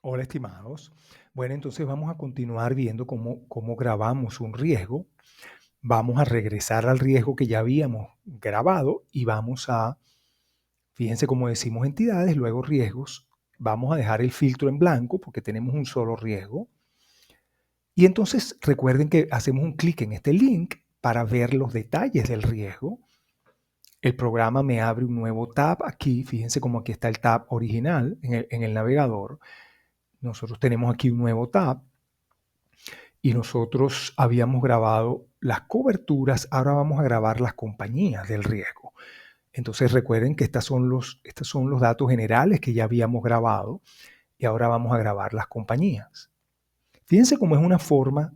Hola, estimados. Bueno, entonces vamos a continuar viendo cómo grabamos un riesgo. Vamos a regresar al riesgo que ya habíamos grabado y fíjense cómo decimos entidades, luego riesgos. Vamos a dejar el filtro en blanco porque tenemos un solo riesgo. Y entonces recuerden que hacemos un clic en este link para ver los detalles del riesgo. El programa me abre un nuevo tab aquí. Fíjense cómo aquí está el tab original en el navegador. Nosotros tenemos aquí un nuevo tab y nosotros habíamos grabado las coberturas, ahora vamos a grabar las compañías del riesgo. Entonces recuerden que estos son los datos generales que ya habíamos grabado y ahora vamos a grabar las compañías. Fíjense cómo es una forma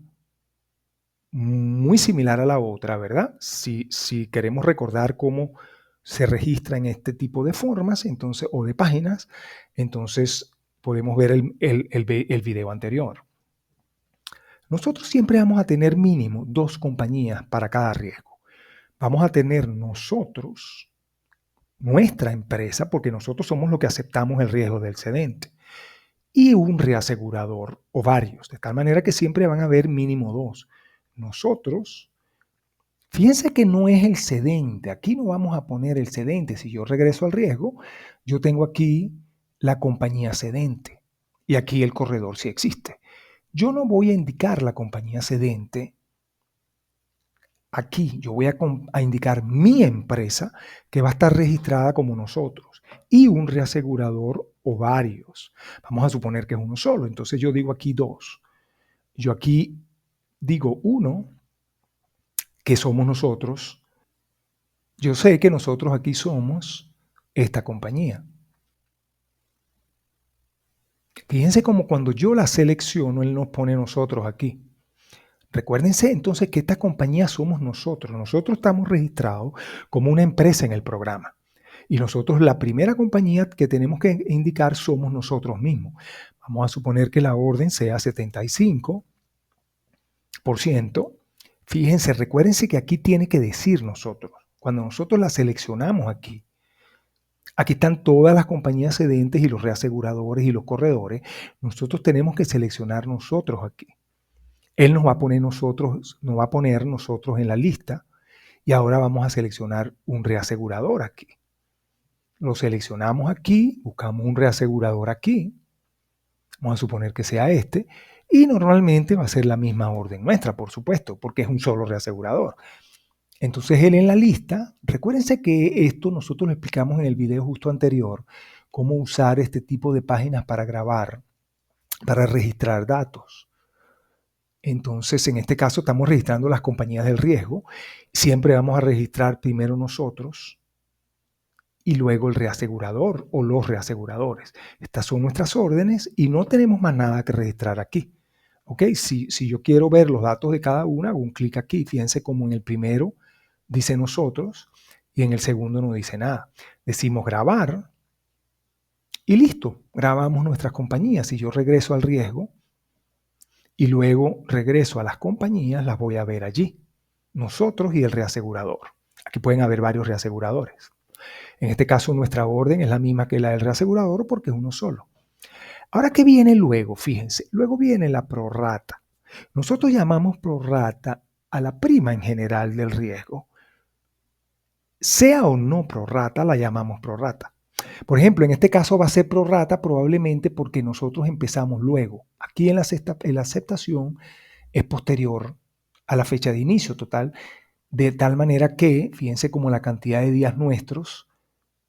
muy similar a la otra, ¿verdad? Si queremos recordar cómo se registra en este tipo de formas entonces, o de páginas, entonces podemos ver el video anterior. Nosotros siempre vamos a tener mínimo 2 compañías para cada riesgo. Vamos a tener nosotros, nuestra empresa, porque nosotros somos los que aceptamos el riesgo del cedente, y un reasegurador o varios, de tal manera que siempre van a haber mínimo 2. Nosotros, fíjense que no es el cedente, aquí no vamos a poner el cedente. Si yo regreso al riesgo, yo tengo aquí la compañía cedente y aquí el corredor sí existe. Yo no voy a indicar la compañía cedente aquí. Yo voy a indicar mi empresa que va a estar registrada como nosotros y un reasegurador o varios. Vamos a suponer que es uno solo. Entonces yo digo aquí 2. Yo aquí digo 1, que somos nosotros. Yo sé que nosotros aquí somos esta compañía. Fíjense como cuando yo la selecciono, él nos pone nosotros aquí. Recuérdense entonces que esta compañía somos nosotros. Nosotros estamos registrados como una empresa en el programa. Y nosotros, la primera compañía que tenemos que indicar somos nosotros mismos. Vamos a suponer que la orden sea 75%. Fíjense, recuérdense que aquí tiene que decir nosotros. Cuando nosotros la seleccionamos aquí, aquí están todas las compañías cedentes y los reaseguradores y los corredores. Nosotros tenemos que seleccionar nosotros aquí. Él nos va a poner nosotros en la lista y ahora vamos a seleccionar un reasegurador aquí. Lo seleccionamos aquí, buscamos un reasegurador aquí, vamos a suponer que sea este, y normalmente va a ser la misma orden nuestra, por supuesto, porque es un solo reasegurador. Entonces él en la lista, recuérdense que esto nosotros lo explicamos en el video justo anterior, cómo usar este tipo de páginas para grabar, para registrar datos. Entonces, en este caso estamos registrando las compañías del riesgo. Siempre vamos a registrar primero nosotros y luego el reasegurador o los reaseguradores. Estas son nuestras órdenes y no tenemos más nada que registrar aquí. ¿Ok? Si yo quiero ver los datos de cada una, hago un clic aquí. Fíjense como en el primero dice nosotros y en el segundo no dice nada. Decimos grabar y listo. Grabamos nuestras compañías. Si yo regreso al riesgo, y luego regreso a las compañías, las voy a ver allí, nosotros y el reasegurador. Aquí pueden haber varios reaseguradores. En este caso, nuestra orden es la misma que la del reasegurador porque es uno solo. Ahora, ¿qué viene luego? Fíjense, luego viene la prorrata. Nosotros llamamos prorrata a la prima en general del riesgo. Sea o no prorrata, la llamamos prorrata. Por ejemplo, en este caso va a ser prorrata probablemente porque nosotros empezamos luego. Aquí en la aceptación es posterior a la fecha de inicio total, de tal manera que, fíjense como la cantidad de días nuestros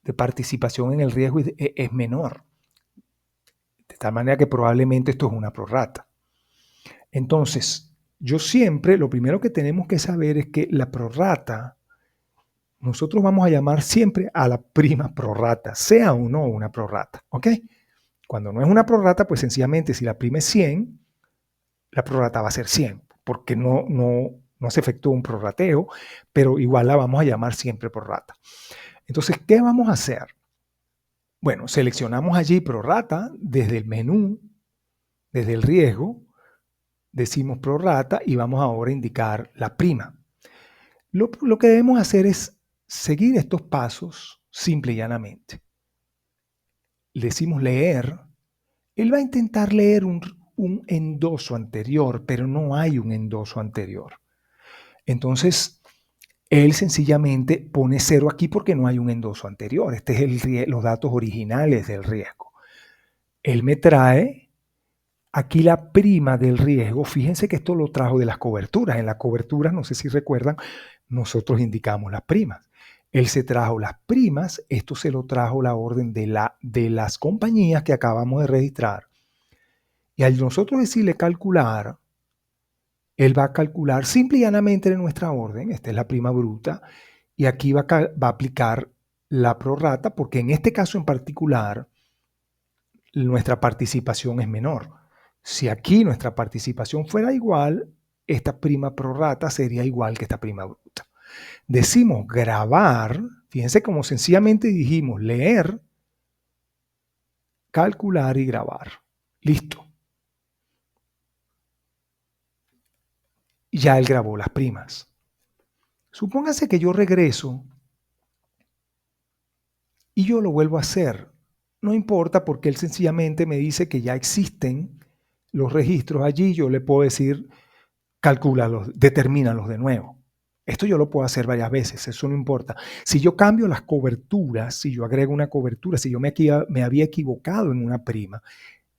de participación en el riesgo es menor. De tal manera que probablemente esto es una prorrata. Entonces, yo siempre, lo primero que tenemos que saber es que la prorrata, nosotros vamos a llamar siempre a la prima prorrata, sea o no una prorrata, ¿ok? Cuando no es una prorrata, pues sencillamente si la prima es 100, la prorrata va a ser 100, porque no se efectúa un prorrateo, pero igual la vamos a llamar siempre prorrata. Entonces, ¿qué vamos a hacer? Bueno, seleccionamos allí prorrata desde el menú, desde el riesgo, decimos prorrata y vamos ahora a indicar la prima. Lo que debemos hacer es seguir estos pasos simple y llanamente. Le decimos leer. él va a intentar leer un endoso anterior, pero no hay un endoso anterior. Entonces, él sencillamente pone 0 aquí porque no hay un endoso anterior. Este es los datos originales del riesgo. Él me trae aquí la prima del riesgo. Fíjense que esto lo trajo de las coberturas. En las coberturas, no sé si recuerdan, nosotros indicamos las primas. Él se trajo las primas, esto se lo trajo la orden de las compañías que acabamos de registrar. Y al nosotros decirle calcular, él va a calcular simple y llanamente de nuestra orden, esta es la prima bruta, y aquí va a aplicar la prorrata, porque en este caso en particular, nuestra participación es menor. Si aquí nuestra participación fuera igual, esta prima prorrata sería igual que esta prima bruta. Decimos grabar, fíjense cómo sencillamente dijimos leer, calcular y grabar. Listo. Ya él grabó las primas. Supóngase que yo regreso y yo lo vuelvo a hacer. No importa porque él sencillamente me dice que ya existen los registros allí. Yo le puedo decir, calcúlalos, determínalos de nuevo. Esto yo lo puedo hacer varias veces, eso no importa. Si yo cambio las coberturas, si yo agrego una cobertura, si yo me había equivocado en una prima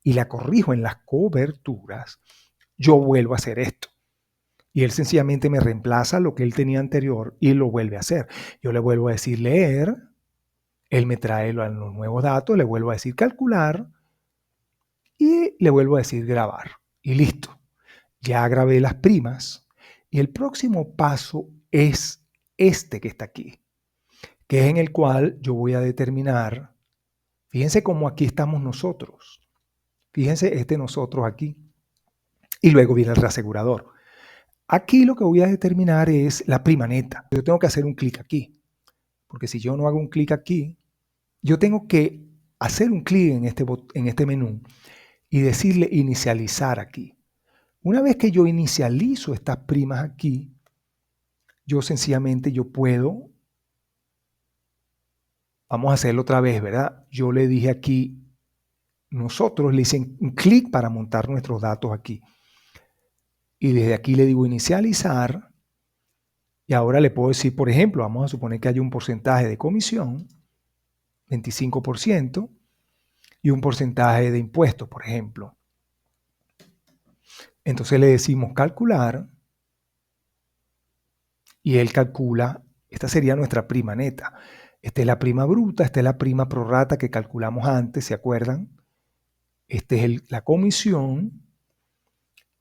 y la corrijo en las coberturas, yo vuelvo a hacer esto. Y él sencillamente me reemplaza lo que él tenía anterior y lo vuelve a hacer. Yo le vuelvo a decir leer, él me trae los nuevos datos, le vuelvo a decir calcular y le vuelvo a decir grabar. Y listo. Ya grabé las primas y el próximo paso es este que está aquí, que es en el cual yo voy a determinar, fíjense cómo aquí estamos nosotros, fíjense nosotros aquí, y luego viene el reasegurador. Aquí lo que voy a determinar es la prima neta. Yo tengo que hacer un clic aquí, porque si yo no hago un clic aquí, yo tengo que hacer un clic en este menú y decirle inicializar aquí. Una vez que yo inicializo estas primas aquí, yo sencillamente puedo, vamos a hacerlo otra vez, ¿verdad? Yo le dije aquí, nosotros le hice un clic para montar nuestros datos aquí. Y desde aquí le digo inicializar. Y ahora le puedo decir, por ejemplo, vamos a suponer que hay un porcentaje de comisión, 25%, y un porcentaje de impuestos, por ejemplo. Entonces le decimos calcular y él calcula, esta sería nuestra prima neta. Esta es la prima bruta, esta es la prima prorrata que calculamos antes, ¿se acuerdan? Este es la comisión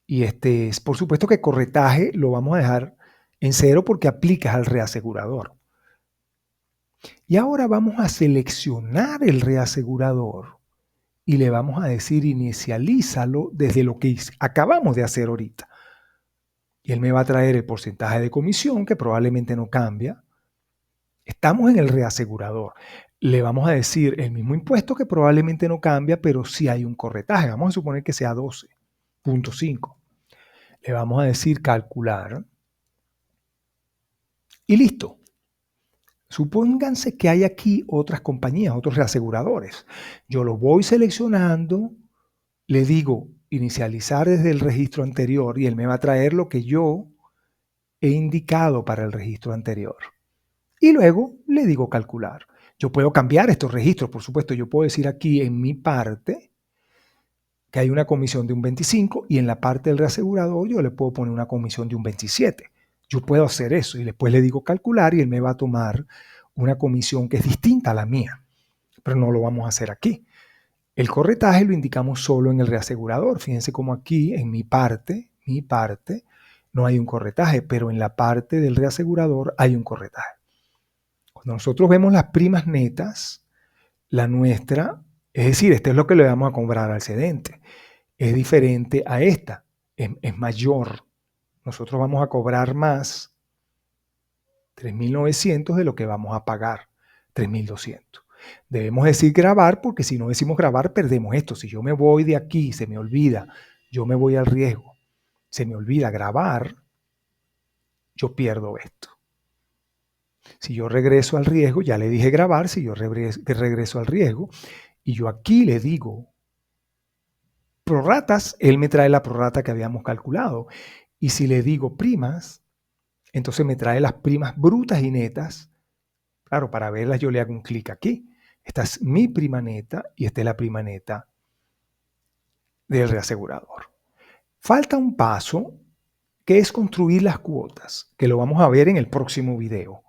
y este es, por supuesto que corretaje lo vamos a dejar en 0 porque aplicas al reasegurador. Y ahora vamos a seleccionar el reasegurador y le vamos a decir inicialízalo desde lo que acabamos de hacer ahorita. Y él me va a traer el porcentaje de comisión que probablemente no cambia. Estamos en el reasegurador. Le vamos a decir el mismo impuesto que probablemente no cambia, pero sí hay un corretaje. Vamos a suponer que sea 12.5. Le vamos a decir calcular y listo. Supónganse que hay aquí otras compañías, otros reaseguradores. Yo los voy seleccionando, le digo inicializar desde el registro anterior y él me va a traer lo que yo he indicado para el registro anterior. Y luego le digo calcular. Yo puedo cambiar estos registros, por supuesto. Yo puedo decir aquí en mi parte que hay una comisión de un 25 y en la parte del reasegurador yo le puedo poner una comisión de un 27. Yo puedo hacer eso y después le digo calcular y él me va a tomar una comisión que es distinta a la mía, pero no lo vamos a hacer aquí. El corretaje lo indicamos solo en el reasegurador. Fíjense cómo aquí en mi parte, no hay un corretaje, pero en la parte del reasegurador hay un corretaje. Cuando nosotros vemos las primas netas, la nuestra, es decir, esto es lo que le vamos a cobrar al cedente, es diferente a esta, es mayor. Nosotros vamos a cobrar más, 3.900 de lo que vamos a pagar, 3.200. Debemos decir grabar porque si no decimos grabar perdemos esto. Si yo me voy de aquí, se me olvida, yo me voy al riesgo, se me olvida grabar, yo pierdo esto. Si yo regreso al riesgo, ya le dije grabar, si yo regreso al riesgo y yo aquí le digo prorratas, él me trae la prorrata que habíamos calculado. Y si le digo primas, entonces me trae las primas brutas y netas. Claro, para verlas yo le hago un clic aquí. Esta es mi prima neta y esta es la prima neta del reasegurador. Falta un paso que es construir las cuotas, que lo vamos a ver en el próximo video.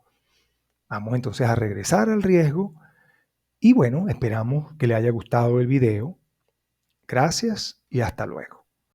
Vamos entonces a regresar al riesgo y bueno, esperamos que le haya gustado el video. Gracias y hasta luego.